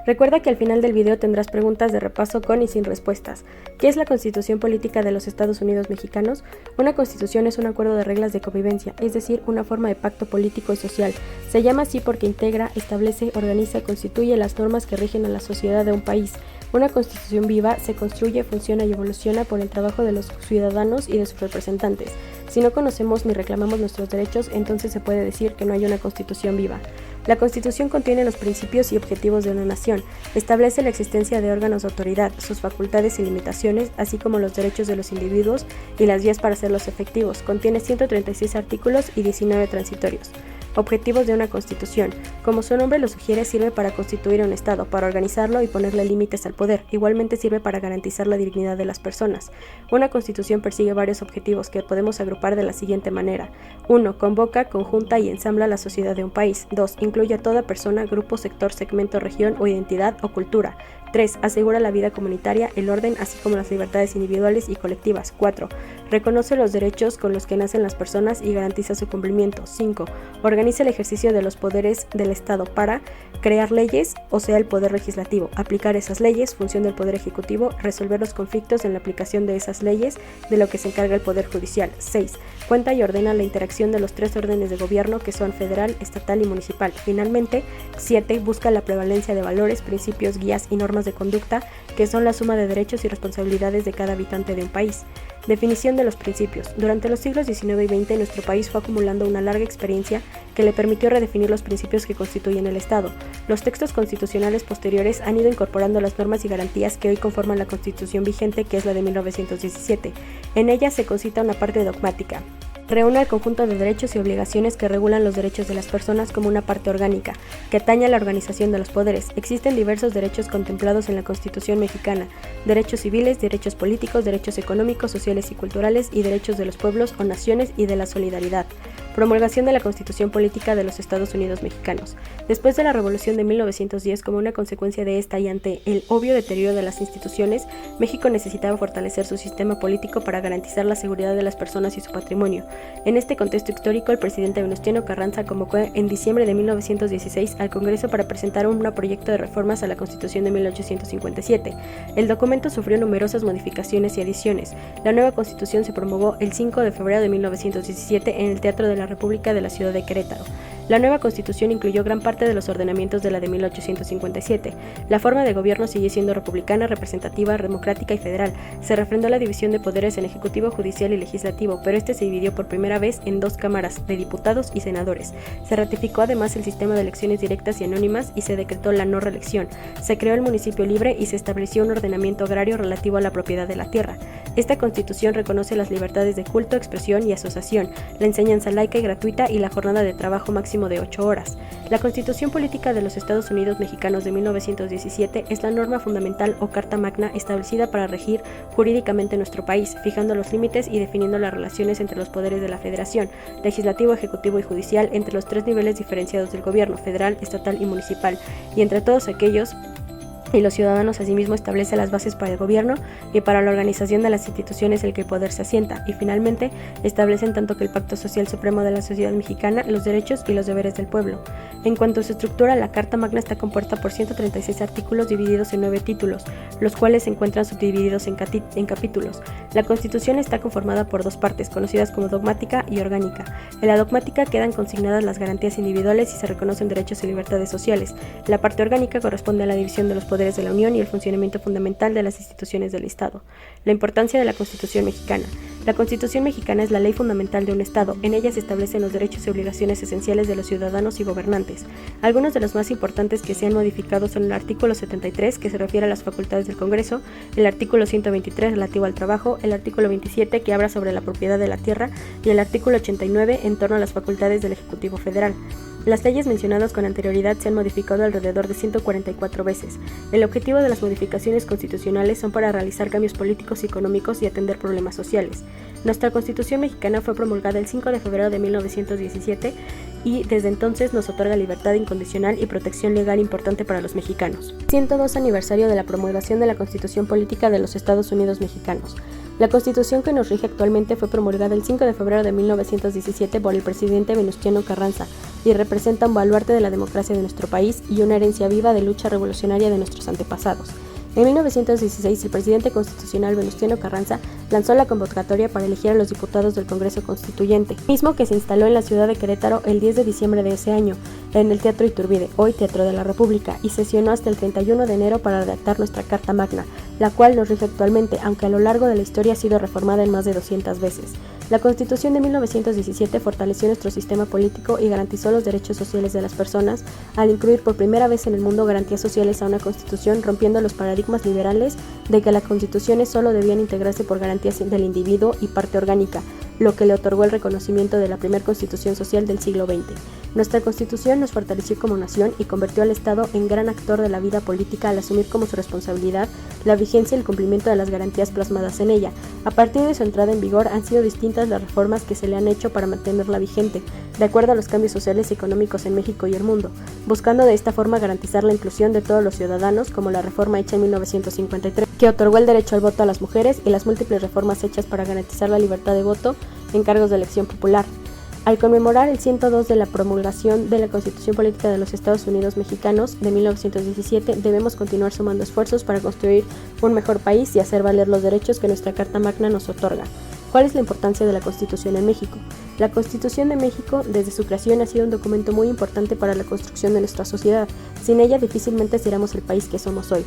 Recuerda que al final del video tendrás preguntas de repaso con y sin respuestas. ¿Qué es la Constitución Política de los Estados Unidos Mexicanos? Una constitución es un acuerdo de reglas de convivencia, es decir, una forma de pacto político y social. Se llama así porque integra, establece, organiza y constituye las normas que rigen a la sociedad de un país. Una constitución viva se construye, funciona y evoluciona por el trabajo de los ciudadanos y de sus representantes. Si no conocemos ni reclamamos nuestros derechos, entonces se puede decir que no hay una constitución viva. La Constitución contiene los principios y objetivos de una nación, establece la existencia de órganos de autoridad, sus facultades y limitaciones, así como los derechos de los individuos y las vías para hacerlos efectivos. Contiene 136 artículos y 19 transitorios. Objetivos de una constitución. Como su nombre lo sugiere, sirve para constituir un Estado, para organizarlo y ponerle límites al poder. Igualmente sirve para garantizar la dignidad de las personas. Una constitución persigue varios objetivos que podemos agrupar de la siguiente manera. 1. Convoca, conjunta y ensambla la sociedad de un país. 2. Incluye a toda persona, grupo, sector, segmento, región o identidad o cultura. 3. Asegura la vida comunitaria, el orden, así como las libertades individuales y colectivas. 4. Reconoce los derechos con los que nacen las personas y garantiza su cumplimiento. 5. Organiza el ejercicio de los poderes del Estado para crear leyes, o sea, el poder legislativo, aplicar esas leyes, función del poder ejecutivo, resolver los conflictos en la aplicación de esas leyes, de lo que se encarga el poder judicial. 6. Cuenta y ordena la interacción de los tres órdenes de gobierno que son federal, estatal y municipal. Finalmente, 7. Busca la prevalencia de valores, principios, guías y normas de conducta que son la suma de derechos y responsabilidades de cada habitante de un país. Definición de los principios. Durante los siglos XIX y XX, nuestro país fue acumulando una larga experiencia que le permitió redefinir los principios que constituyen el Estado. Los textos constitucionales posteriores han ido incorporando las normas y garantías que hoy conforman la Constitución vigente, que es la de 1917. En ella se concita una parte dogmática. Reúne el conjunto de derechos y obligaciones que regulan los derechos de las personas como una parte orgánica, que atañe a la organización de los poderes. Existen diversos derechos contemplados en la Constitución mexicana: derechos civiles, derechos políticos, derechos económicos, sociales y culturales, y derechos de los pueblos o naciones y de la solidaridad. Promulgación de la Constitución Política de los Estados Unidos Mexicanos. Después de la Revolución de 1910, como una consecuencia de esta y ante el obvio deterioro de las instituciones, México necesitaba fortalecer su sistema político para garantizar la seguridad de las personas y su patrimonio. En este contexto histórico, el presidente Venustiano Carranza convocó en diciembre de 1916 al Congreso para presentar un proyecto de reformas a la Constitución de 1857. El documento sufrió numerosas modificaciones y adiciones. La nueva Constitución se promulgó el 5 de febrero de 1917 en el Teatro de la República de la ciudad de Querétaro. La nueva Constitución incluyó gran parte de los ordenamientos de la de 1857. La forma de gobierno sigue siendo republicana, representativa, democrática y federal. Se refrendó la división de poderes en ejecutivo, judicial y legislativo, pero este se dividió por primera vez en dos cámaras, de diputados y senadores. Se ratificó además el sistema de elecciones directas y anónimas y se decretó la no reelección. Se creó el municipio libre y se estableció un ordenamiento agrario relativo a la propiedad de la tierra. Esta Constitución reconoce las libertades de culto, expresión y asociación, la enseñanza laica y gratuita y la jornada de trabajo máximo de 8 horas. La Constitución Política de los Estados Unidos Mexicanos de 1917 es la norma fundamental o Carta Magna establecida para regir jurídicamente nuestro país, fijando los límites y definiendo las relaciones entre los poderes de la Federación, legislativo, ejecutivo y judicial, entre los tres niveles diferenciados del gobierno, federal, estatal y municipal, y entre todos aquellos y los ciudadanos. Asimismo establece las bases para el gobierno y para la organización de las instituciones en que el poder se asienta, y finalmente establecen tanto que el Pacto Social Supremo de la sociedad mexicana, los derechos y los deberes del pueblo. En cuanto a su estructura, la Carta Magna está compuesta por 136 artículos divididos en 9 títulos, los cuales se encuentran subdivididos en capítulos. La Constitución está conformada por dos partes, conocidas como dogmática y orgánica. En la dogmática quedan consignadas las garantías individuales y se reconocen derechos y libertades sociales. La parte orgánica corresponde a la división de los poderes de la Unión y el funcionamiento fundamental de las instituciones del Estado. La importancia de la Constitución mexicana. La Constitución mexicana es la ley fundamental de un Estado. En ella se establecen los derechos y obligaciones esenciales de los ciudadanos y gobernantes. Algunos de los más importantes que se han modificado son el artículo 73, que se refiere a las facultades del Congreso, el artículo 123 relativo al trabajo, el artículo 27 que habla sobre la propiedad de la tierra y el artículo 89 en torno a las facultades del Ejecutivo Federal. Las leyes mencionadas con anterioridad se han modificado alrededor de 144 veces. El objetivo de las modificaciones constitucionales son para realizar cambios políticos y económicos y atender problemas sociales. Nuestra Constitución mexicana fue promulgada el 5 de febrero de 1917 y desde entonces nos otorga libertad incondicional y protección legal importante para los mexicanos. 102 aniversario de la promulgación de la Constitución Política de los Estados Unidos Mexicanos. La Constitución que nos rige actualmente fue promulgada el 5 de febrero de 1917 por el presidente Venustiano Carranza y representa un baluarte de la democracia de nuestro país y una herencia viva de lucha revolucionaria de nuestros antepasados. En 1916, el presidente constitucional Venustiano Carranza lanzó la convocatoria para elegir a los diputados del Congreso Constituyente, mismo que se instaló en la ciudad de Querétaro el 10 de diciembre de ese año, en el Teatro Iturbide, hoy Teatro de la República, y sesionó hasta el 31 de enero para redactar nuestra Carta Magna, la cual nos rige actualmente, aunque a lo largo de la historia ha sido reformada en más de 200 veces. La Constitución de 1917 fortaleció nuestro sistema político y garantizó los derechos sociales de las personas, al incluir por primera vez en el mundo garantías sociales a una Constitución, rompiendo los paradigmas liberales de que las constituciones solo debían integrarse por garantías del individuo y parte orgánica, lo que le otorgó el reconocimiento de la primera Constitución social del siglo XX. Nuestra Constitución nos fortaleció como nación y convirtió al Estado en gran actor de la vida política al asumir como su responsabilidad la vigencia y el cumplimiento de las garantías plasmadas en ella. A partir de su entrada en vigor han sido distintas las reformas que se le han hecho para mantenerla vigente, de acuerdo a los cambios sociales y económicos en México y el mundo, buscando de esta forma garantizar la inclusión de todos los ciudadanos, como la reforma hecha en 1953, que otorgó el derecho al voto a las mujeres, y las múltiples reformas hechas para garantizar la libertad de voto en cargos de elección popular. Al conmemorar el 102 de la promulgación de la Constitución Política de los Estados Unidos Mexicanos de 1917, debemos continuar sumando esfuerzos para construir un mejor país y hacer valer los derechos que nuestra Carta Magna nos otorga. ¿Cuál es la importancia de la Constitución en México? La Constitución de México, desde su creación, ha sido un documento muy importante para la construcción de nuestra sociedad. Sin ella, difícilmente seríamos el país que somos hoy.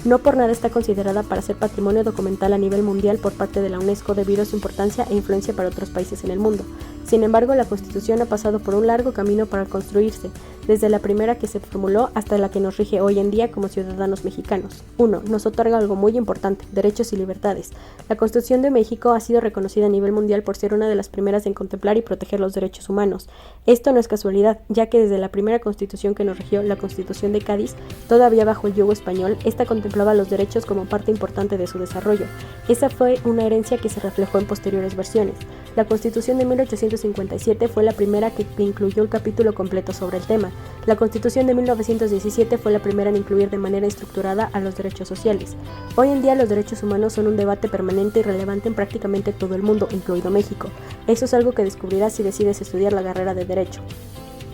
No por nada está considerada para ser patrimonio documental a nivel mundial por parte de la UNESCO debido a su importancia e influencia para otros países en el mundo. Sin embargo, la Constitución ha pasado por un largo camino para construirse, desde la primera que se formuló hasta la que nos rige hoy en día como ciudadanos mexicanos. 1. Nos otorga algo muy importante, derechos y libertades. La Constitución de México ha sido reconocida a nivel mundial por ser una de las primeras en contemplar y proteger los derechos humanos. Esto no es casualidad, ya que desde la primera Constitución que nos rigió, la Constitución de Cádiz, todavía bajo el yugo español, esta contemplaba los derechos como parte importante de su desarrollo. Esa fue una herencia que se reflejó en posteriores versiones. La Constitución de 1857 fue la primera que incluyó el capítulo completo sobre el tema. La Constitución de 1917 fue la primera en incluir de manera estructurada a los derechos sociales. Hoy en día los derechos humanos son un debate permanente y relevante en prácticamente todo el mundo, incluido México. Eso es algo que descubrirás si decides estudiar la carrera de Derecho.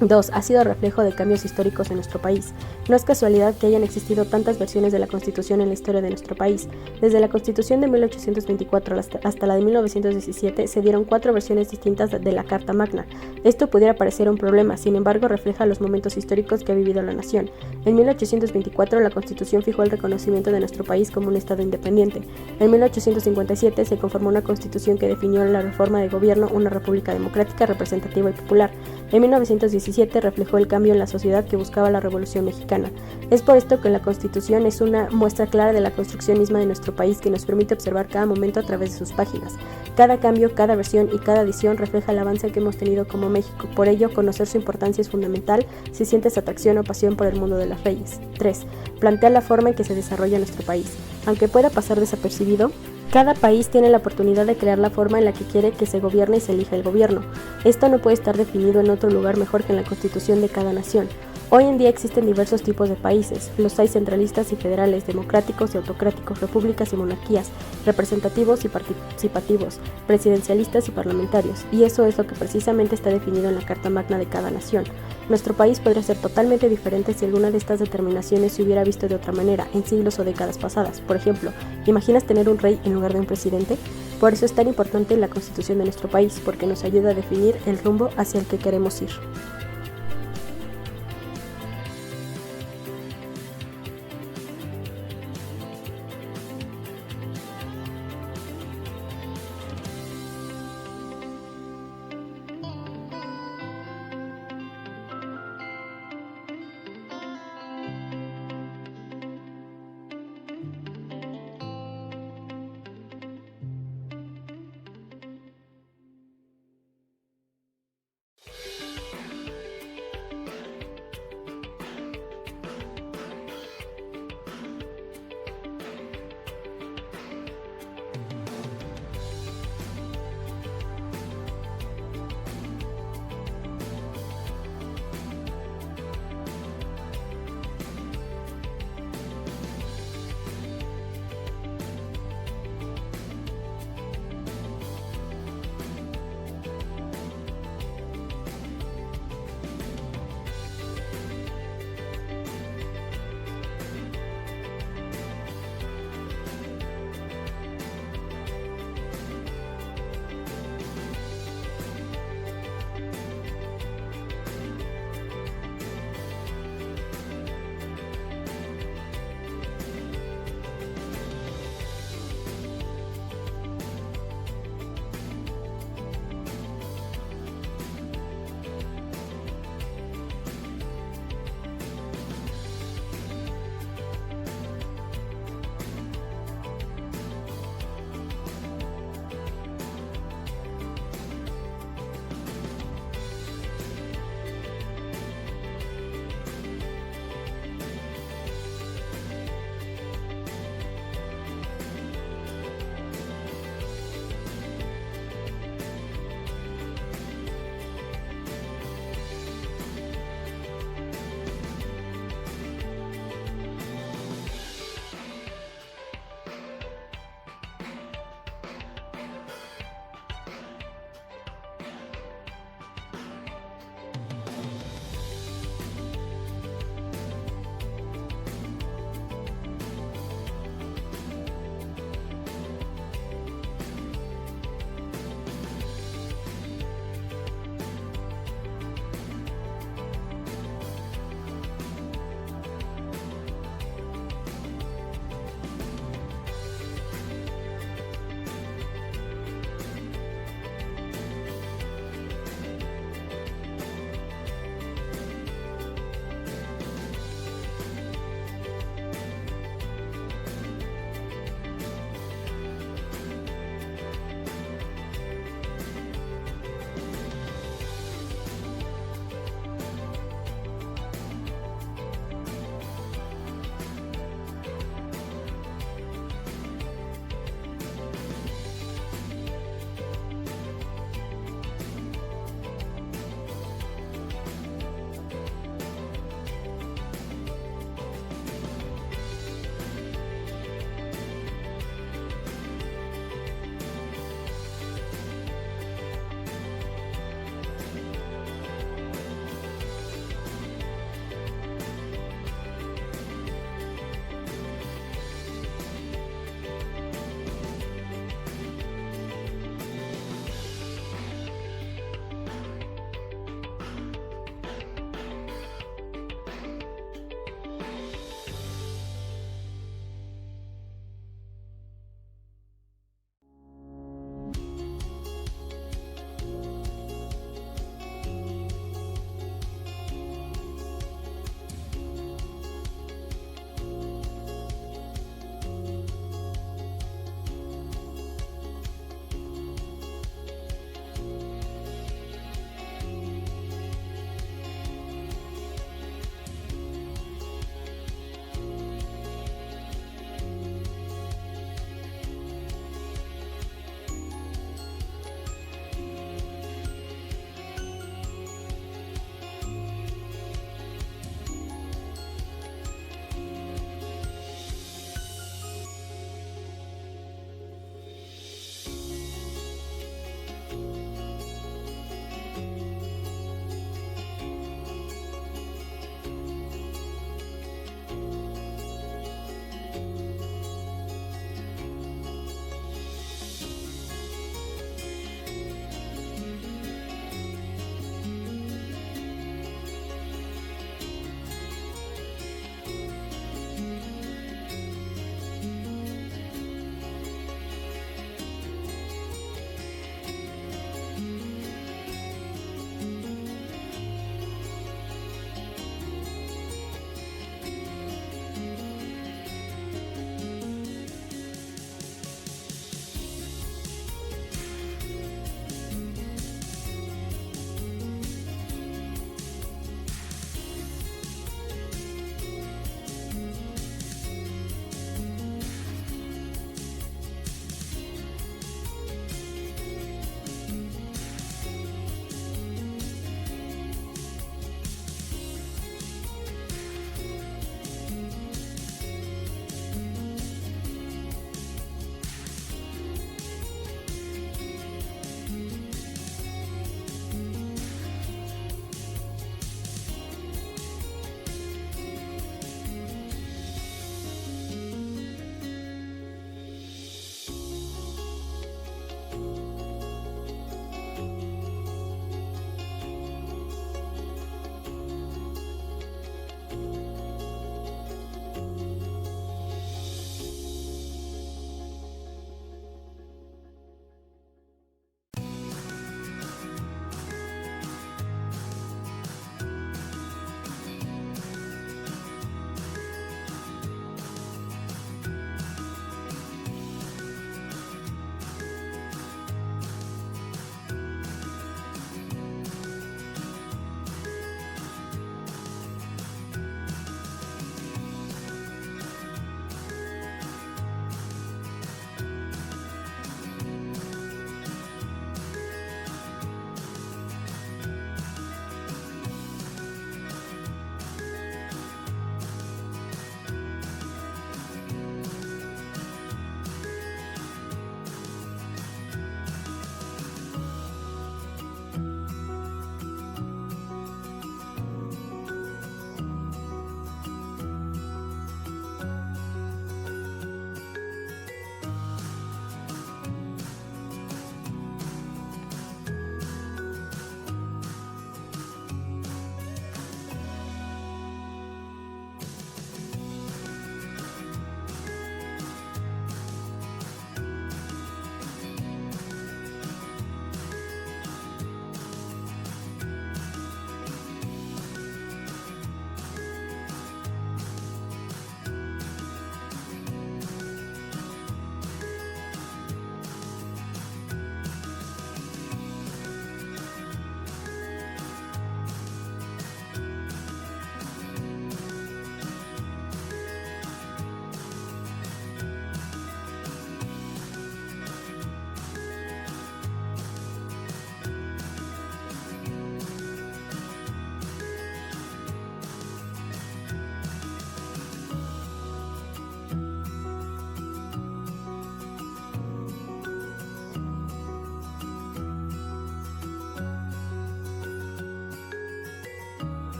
2. Ha sido reflejo de cambios históricos en nuestro país. No es casualidad que hayan existido tantas versiones de la Constitución en la historia de nuestro país. Desde la Constitución de 1824 hasta la de 1917 se dieron 4 versiones distintas de la Carta Magna. Esto pudiera parecer un problema, sin embargo refleja los momentos históricos que ha vivido la nación. En 1824 la Constitución fijó el reconocimiento de nuestro país como un Estado independiente. En 1857 se conformó una Constitución que definió la reforma de gobierno, una república democrática, representativa y popular. En 1917 reflejó el cambio en la sociedad que buscaba la Revolución Mexicana. Es por esto que la Constitución es una muestra clara de la construcción misma de nuestro país que nos permite observar cada momento a través de sus páginas. Cada cambio, cada versión y cada edición refleja el avance que hemos tenido como México. Por ello, conocer su importancia es fundamental si sientes atracción o pasión por el mundo de las leyes. 3. Plantea la forma en que se desarrolla nuestro país. Aunque pueda pasar desapercibido, cada país tiene la oportunidad de crear la forma en la que quiere que se gobierne y se elija el gobierno. Esto no puede estar definido en otro lugar mejor que en la Constitución de cada nación. Hoy en día existen diversos tipos de países. Los hay centralistas y federales, democráticos y autocráticos, repúblicas y monarquías, representativos y participativos, presidencialistas y parlamentarios. Y eso es lo que precisamente está definido en la Carta Magna de cada nación. Nuestro país podría ser totalmente diferente si alguna de estas determinaciones se hubiera visto de otra manera en siglos o décadas pasadas. Por ejemplo, ¿imaginas tener un rey en lugar de un presidente? Por eso es tan importante la Constitución de nuestro país, porque nos ayuda a definir el rumbo hacia el que queremos ir.